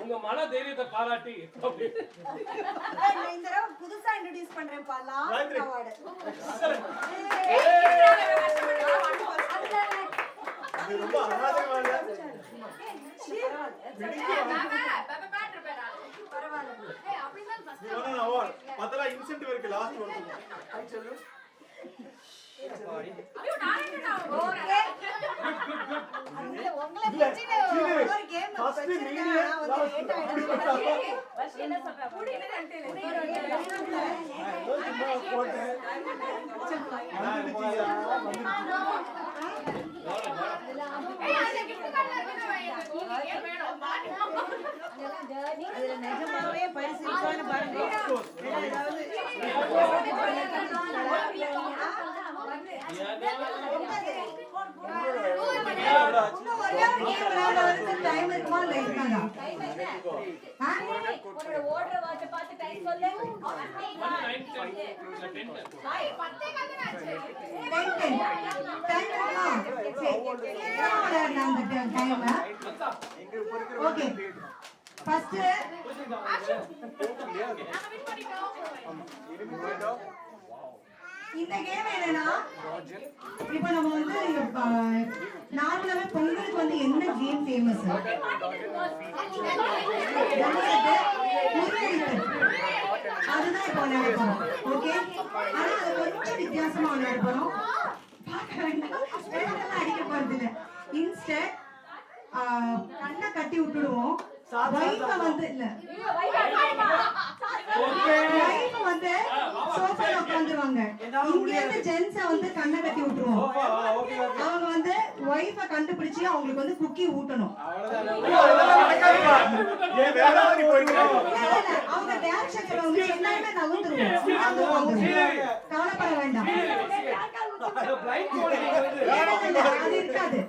உங்க மன தைரியத்தை பாராட்டி நான் இந்த தடவை புதுசா இன்ட்ரோ듀ஸ் பண்றேன் பாலா அவார்ட் இது ரொம்ப அனாதையான பரவாயில்லை ஏய் அப்படிதான் ஃபர்ஸ்ட் இவன அவார்ட் பத்தல இன்சென்டிவ் இருக்கு லாஸ்ட் வருஷம் ஹை சொல்லு ஐயோ நானேடா ஓகே உங்களை பிடிச்ச ஒரு கேம் ஃபர்ஸ்ட் நீங்க வந்து லேட் ஆயிடுச்சு ஃபர்ஸ்ட் என்ன சொல்றா புடிக்குது வந்து போட்டு நான் நிச்சயா ஏய் அந்த கிஃப்ட் கார்டுல இருக்கு நீங்க வேணும் அதுல நிஜமாவே பரிசு இருக்கான்னு பாருங்க ஏதாவது டைம் இருக்குமா இல்ல இருக்காதா உன்னோட ஓடுற வாட்ச பார்த்து டைம் சொல்லு 10 ஓகே ஃபர்ஸ்ட் இந்த கேம் என்னன்னா இப்ப நம்ம வந்து நார்மலாவே பொங்கலுக்கு வந்து என்ன கேம் ஃபேமஸ் அதுதான் இப்போ விளையாட போறோம் ஓகே ஆனா அது கொஞ்சம் வித்தியாசமா விளையாட போறோம் பார்க்க வேண்டாம் அடிக்க போறது இல்ல இன்ஸ்டன்ட் கண்ணை கட்டி விட்டுடுவோம் வைஃப வந்து இல்ல வைஃப வந்து சோஃபால உட்கார்ந்துருவாங்க இங்க இருந்து ஜென்ஸ வந்து கண்ணை கட்டி விட்டுருவோம் அவங்க வந்து வைஃப கண்டுபிடிச்சு அவங்களுக்கு வந்து குக்கி ஊட்டணும் அவங்க டைரக்ஷன் அவங்க சொன்னாலே நவுந்துருவோம் கவலைப்பட வேண்டாம் அது இருக்காது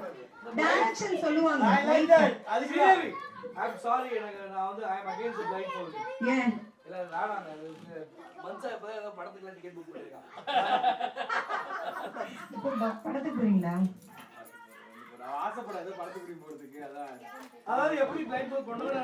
டைரக்ஷன் சொல்லுவாங்க I'm sorry நான் வந்து I am against the blindfold. ஏன் இல்ல வேணாம் மன்சா இப்பதான் ஏதோ படத்துக்கு டிக்கெட் புக் பண்ணிருக்கான். இப்போ படத்துக்கு போறீங்களா? நான் ஆசைப்படாத படத்துக்கு போறதுக்கு அதான். அதாவது எப்படி blindfold பண்ணுவேன்னு